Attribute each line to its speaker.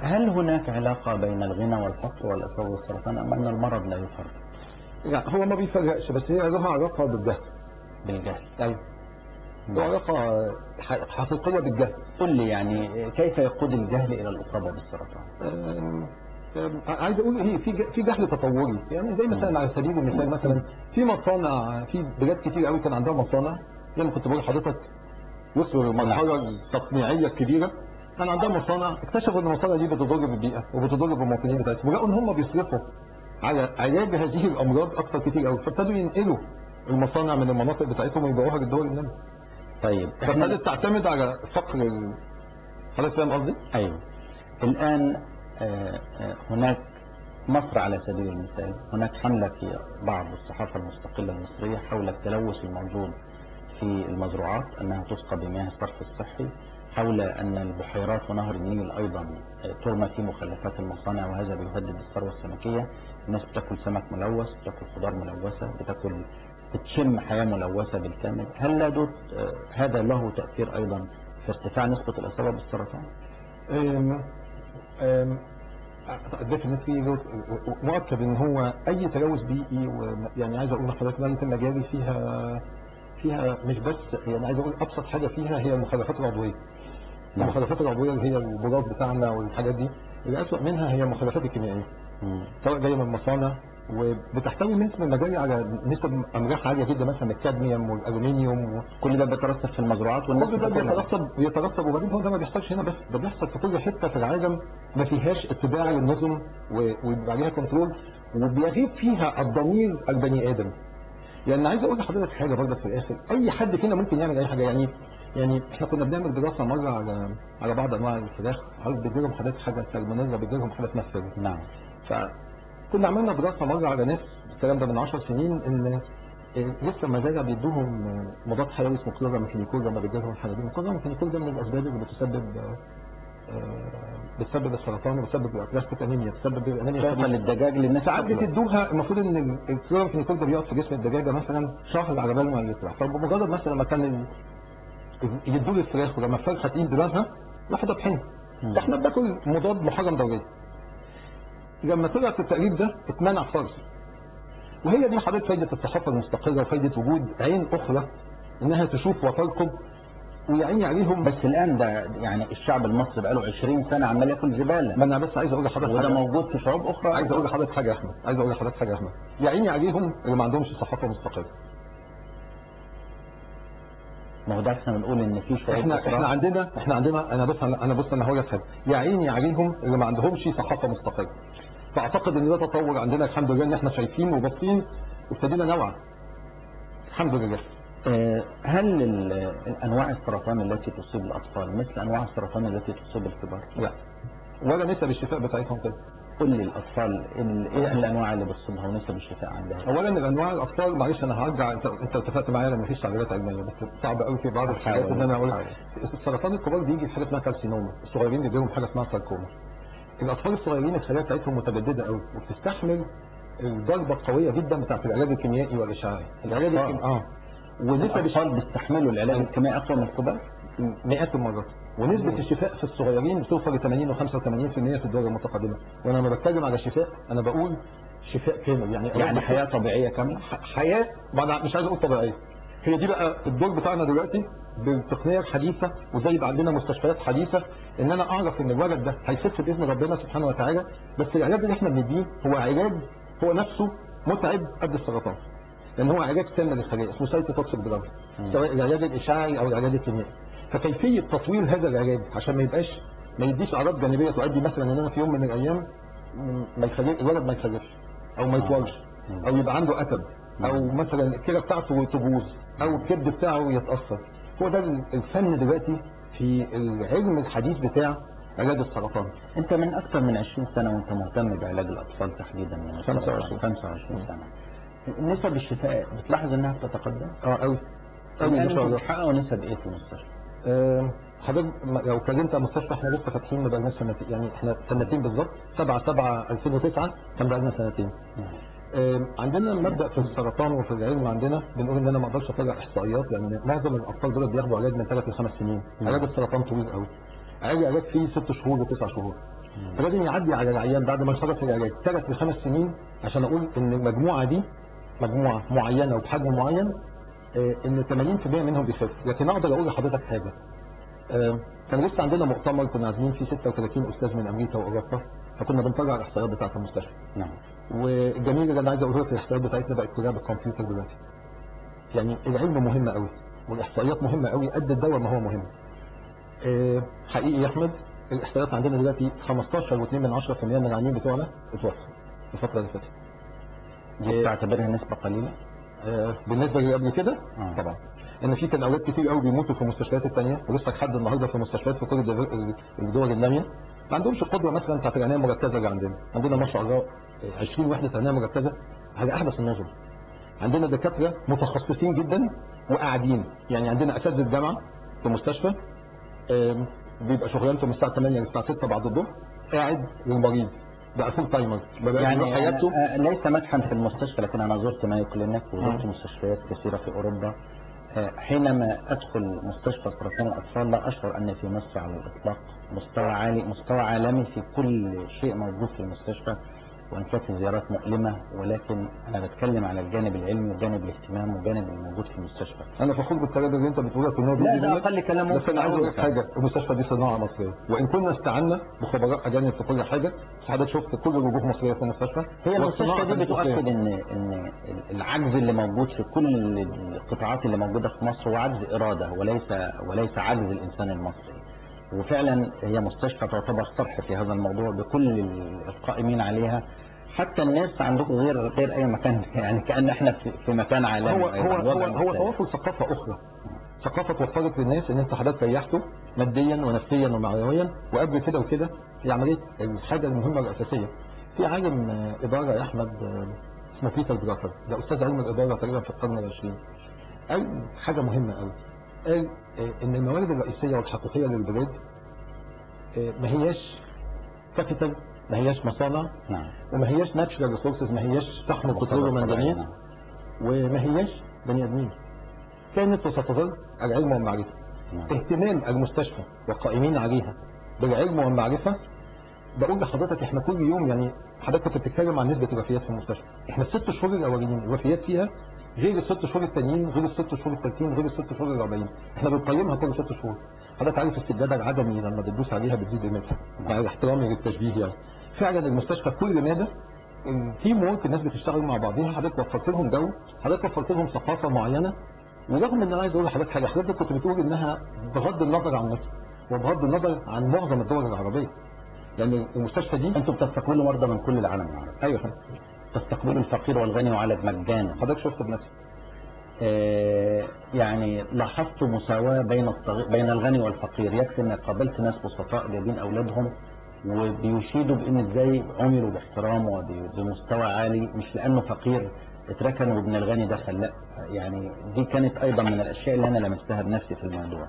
Speaker 1: هل هناك علاقة بين الغنى والفقر والإصابة بالسرطان أم أن المرض لا يفرق؟
Speaker 2: لا، هو ما بيفرقش، بس هي لها علاقة بالجهل.
Speaker 1: بالجهل.
Speaker 2: أيوة. له علاقة حقيقية بالجهل.
Speaker 1: قل لي يعني كيف يقود الجهل إلى الإصابة بالسرطان؟
Speaker 2: عايز اقول ايه، في جهل تطوري، يعني زي مثلا على سبيل المثال مثلا في مصانع، في بلاد كتير قوي كان عندها مصانع، زي ما كنت بقول لحضرتك وصلوا للمرحله التصنيعيه الكبيره، كان عندها مصانع، اكتشفوا ان المصانع دي بتضر بالبيئه وبتضر بالمواطنين بتاعتهم، ولقوا ان هم بيصرفوا على علاج هذه الامراض اكثر كتير قوي، فابتدوا ينقلوا المصانع من المناطق بتاعتهم ويبيعوها للدول الناميه.
Speaker 1: طيب
Speaker 2: فابتدت تعتمد على فقر حضرتك فاهم قصدي؟
Speaker 1: ايوه. الان هناك مصر على سبيل المثال، هناك حملة في بعض الصحافة المستقلة المصرية حول التلوث الموجود في المزروعات، أنها تسقى بمياه الصرف الصحي، حول أن البحيرات ونهر النيل أيضا ترمى في مخلفات المصانع، وهذا بيهدد الثروة السمكية. الناس بتاكل سمك ملوث، بتاكل خضار ملوثة، بتشم حياة ملوثة بالكامل. هل لا دوت هذا له تأثير أيضا في ارتفاع نسبة الإصابة بالسرطان؟
Speaker 2: اديت الناس فيه مؤكد ان هو اي تلوث بيئي، يعني عايز اقول لحضرتك ان المجاري فيها مش بس، يعني عايز اقول ابسط حاجه فيها هي المخلفات العضويه. المخلفات العضويه اللي هي البراز بتاعنا والحاجات دي، اللي اسوء منها هي المخلفات الكيميائيه سواء جايه من المصانع، وبتحتوي من المجاري على نسب املاح عاليه جدا، مثلا الكادميوم والالومنيوم،
Speaker 1: كل ده بيترسب في المزروعات والناس
Speaker 2: كل ده بيترسب. وبعدين هو ده ما بيحصلش هنا بس، ده بيحصل في كل حته في العالم ما فيهاش اتباع للنظم ويبقى عليها كنترول، وبيغيب فيها الضمير البني ادم. يعني عايز اقول لحضرتك حاجه برضه في الاخر، اي حد فينا ممكن يعمل اي حاجه. يعني احنا كنا بنعمل دراسه مره على بعض انواع الفراخ، عارف بيجي لهم حاجات، حاجه سالمونيلا، بيجي لهم حاجه اسمها السل.
Speaker 1: نعم.
Speaker 2: فكنا عملنا دراسه مره على ناس، الكلام ده من 10 سنين، ان لسه المزارع بيدوهم مضاد حيوي اسمه كلوراميثينيكول لما بيجي لهم الحناديل. الكلوراميثينيكول ده من الاسباب اللي بتسبب السرطان وبتسبب الابلاستيك انيميا، بتسبب الانيميا
Speaker 1: شغل الدجاج للناس.
Speaker 2: ساعات بتدوها، المفروض ان الكلوراميثينيكول ده بيقعد في جسم الدجاجه مثلا شهر على بال ما يطلع، فبمجرد مثلا لما كان يدوا الفراخ ولما الفرخه تقيم دماغها راح دبحين. احنا بناكل مضاد محرم دوريا. لما طلعت التقرير ده اتمنع خالص. وهي دي حضرتك فايده الصحافه المستقله وفايده وجود عين اخرى انها تشوف وترقب ويعيني عليهم.
Speaker 1: بس الان ده يعني الشعب المصري بقاله 20 سنه عمال ياكل زباله.
Speaker 2: ما انا بس عايز اقول لحضرتك
Speaker 1: وده موجود في شعوب اخرى.
Speaker 2: عايز اقول لحضرتك حاجه يا احمد، يعيني عليهم اللي ما عندهمش صحافه مستقله.
Speaker 1: ما هو ده احنا بنقول ان في شعوب
Speaker 2: احنا عندنا انا هقول لك حاجه، يعيني عليهم اللي ما عندهمش صحافه مستقله. فاعتقد ان ده تطور عندنا الحمد لله، ان احنا شايفين وباصين وابتدينا نوعى الحمد لله.
Speaker 1: هل انواع السرطان التي تصيب الاطفال مثل انواع السرطان التي تصيب الكبار؟
Speaker 2: لا، ولا نسب الشفاء بتاعتهم كده.
Speaker 1: قل لي الاطفال ايه الانواع اللي بتصيبها ونسب الشفاء عندها؟
Speaker 2: اولا الانواع الاطفال، معلش انا هرجع، انت اتفقت معايا ان مفيش تعبيرات علميه، بس صعب قوي في بعض الحاجات ان انا اقول. السرطان الكبار بيجي في حاجه اسمها كارسينوما، الصغيرين بيجي لهم حاجه اسمها ساركوما. الاطفال الصغيرين الخلايا بتاعتهم متجدده قوي وبتستحمل الضربه القويه جدا بتاعت العلاج الكيميائي والاشعاعي. العلاج الكيميائي
Speaker 1: ونسب الأطفال بيستحملوا العلاج الكيميائي أقوى من الكبار
Speaker 2: مئات المرات، ونسبة الشفاء في الصغيرين بتوصل ل 80 و 85% في الدول المتقدمة. وأنا لما بتكلم على شفاء أنا بقول شفاء كامل،
Speaker 1: يعني حياة طبيعية كاملة،
Speaker 2: حياة مش عايز أقول طبيعية. هي دي بقى الدور بتاعنا دلوقتي بالتقنية الحديثة، وزي يبقى عندنا مستشفيات حديثة ان انا اعرف ان الولد ده هيخف باذن ربنا سبحانه وتعالى. بس العلاج اللي احنا بنديه هو علاج هو نفسه متعب قد السرطان، لان هو علاج سام للخلايا اسمه سايتوتوكسيك دراج، سواء العلاج الاشعاعي او العلاج الكيميائي. فكيفيه تطوير هذا العلاج عشان ما يديش اعراض جانبيه تؤدي مثلا ان انا في يوم من الايام الولد ما يخلفش او ما يطولش او يبقى عنده اتب او مثلا الكلى بتاعته تبوظ او الكبد بتاعه يتاثر. هو ده الفن دلوقتي في العلم الحديث بتاع علاج السرطان.
Speaker 1: انت من اكثر من 20 سنه وانت مهتم بعلاج الاطفال تحديدا من 25 سنه. نسب الشفاء بتلاحظ انها بتتقدم؟
Speaker 2: قوي
Speaker 1: ما شاء الله. بتحققوا نسب ايه في المستشفى؟
Speaker 2: حضرتك لو كلمت مستشفى احنا لسه فاتحين ما بقالناش سنتين، يعني احنا سنتين بالظبط 7/7/2009 كان بقالنا سنتين. عندنا مبدا في السرطان وفي العلم عندنا بنقول ان انا ما اقدرش اطلع احصائيات، لان معظم الاطفال دول بياخدوا علاج من 3 ل 5 سنين. علاج السرطان طويل قوي، علاج فيه 6 شهور و9 شهور. فلازم يعدي على العيان بعد ما يخلص العلاج 3 ل 5 سنين عشان اقول ان المجموعه دي مجموعه معينه وبحجم معين ان 80% منهم بيخف. لكن اقدر اقول لحضرتك حاجه، كان لسه عندنا مؤتمر كنا عازمين فيه 36 استاذ من امريكا واوروبا، فكنا بنطلع الاحصائيات بتاعه المستشفى.
Speaker 1: نعم.
Speaker 2: والجميل اللي انا عايز اقوله لك الاحصائيات بتاعتنا بقت كلها بالكمبيوتر دلوقتي. يعني العلم مهم قوي والاحصائيات مهمه قوي قد الدواء ما هو مهم. حقيقي يا احمد الاحصائيات عندنا دلوقتي 15.2% من العيانين بتوعنا اتوفوا الفتره اللي فاتت.
Speaker 1: دي تعتبرها نسبه قليله؟
Speaker 2: بالنسبه اللي قبل كده طبعا، ان في كان اولاد كتير قوي بيموتوا في المستشفيات الثانيه ولسه لحد النهارده في المستشفيات في كل الدول الناميه ما عندهمش القدوه مثلا بتاعت العنايه المركزه اللي عندنا ما شاء الله 20 وحده عنايه مركزه على احدث النظم. عندنا دكاتره متخصصين جدا وقاعدين، يعني عندنا اساتذه جامعه في المستشفى بيبقى شغلانته من الساعه 8 للساعه 6 بعد الظهر قاعد للمريض بقى فول تايمر
Speaker 1: يعني حياته. ليس مدحا في المستشفى، لكن انا زرت مايو كلينيك وزرت مستشفيات كثيره في اوروبا. حينما ادخل مستشفى سرطان الاطفال لا اشعر ان في مصر على الاطلاق مستوى عالمي في كل شيء موجود في المستشفى، وان كانت الزيارات مؤلمه، ولكن انا بتكلم على الجانب العلمي وجانب الاهتمام وجانب الموجود في المستشفى.
Speaker 2: انا فخور بالكلام اللي انت بتقوله في النادي.
Speaker 1: لا ده اقل كلام ممكن.
Speaker 2: بس انا عايز اقول لك حاجه، المستشفى دي صناعه مصريه، وان كنا استعنا بخبراء اجانب في كل حاجه، حضرتك شفت كل الوجوه مصريه في المستشفى.
Speaker 1: هي المستشفى دي بتؤكد ان العجز اللي موجود في كل القطاعات اللي موجوده في مصر هو عجز اراده وليس عجز الانسان المصري. وفعلا هي مستشفى تعتبر صرح في هذا الموضوع بكل القائمين عليها. حتى الناس عندكم غير اي مكان، يعني كأن احنا في مكان عالمي.
Speaker 2: هو توفر ثقافه اخرى، ثقافه توفرت للناس ان انت حضرتك ريحته ماديا ونفسيا ومعنويا، وقبل كده وكده هي عمليه الحاجه المهمه الاساسيه. في عالم اداره يا احمد اسمه بيتر درافر، ده استاذ علم الاداره تقريبا في القرن العشرين، قال حاجه مهمه قوي. قال ان الموارد الرئيسيه والحقيقيه للبلاد ما هياش كابيتال، ما هياش مصانع، وما هياش ناتشرال ريسورسز، ما هياش فحم بترول ومنجنيز، وما هياش بني ادمين. كانت وستظل العلم والمعرفه. اهتمام المستشفى والقائمين عليها بالعلم والمعرفه. بقول لحضرتك احنا كل يوم، يعني حضرتك كنت بتتكلم عن نسبه الوفيات في المستشفى، احنا الست شهور الاولانيين الوفيات فيها غير الست شهور التانيين، غير الست شهور التالتين، غير الست شهور الرابعين، احنا بنقيمها كل 6 شهور. حضرتك عارف السجاده العدمي لما بتدوس عليها بتزيد قيمتها، مع احترامي للتشبيه يعني. فعلا المستشفى كل ماده التيم وورك، الناس بتشتغل مع بعضها، حضرتك وفرت لهم جو، حضرتك وفرت لهم ثقافه معينه. ورغم ان انا عايز اقول لحضرتك حاجه، حضرتك كنت بتقول انها بغض النظر عن مصر وبغض النظر عن معظم الدول العربيه، لان المستشفى دي
Speaker 1: انتوا بتستقبلوا مرضى من كل العالم العربي.
Speaker 2: ايوه فندم،
Speaker 1: تستقبلوا الفقير والغني وعلى مجانا.
Speaker 2: حضرتك شفت بنفسك.
Speaker 1: يعني لاحظت مساواة بين الغني والفقير. يكفي ان قابلت ناس بسطاء جايبين اولادهم وبيشيدوا بان ازاي عملوا باحترام وبمستوى عالي، مش لانه فقير اتركن وابن الغني دخل، لا. يعني دي كانت ايضا من الاشياء اللي انا لمستها بنفسي في الموضوع.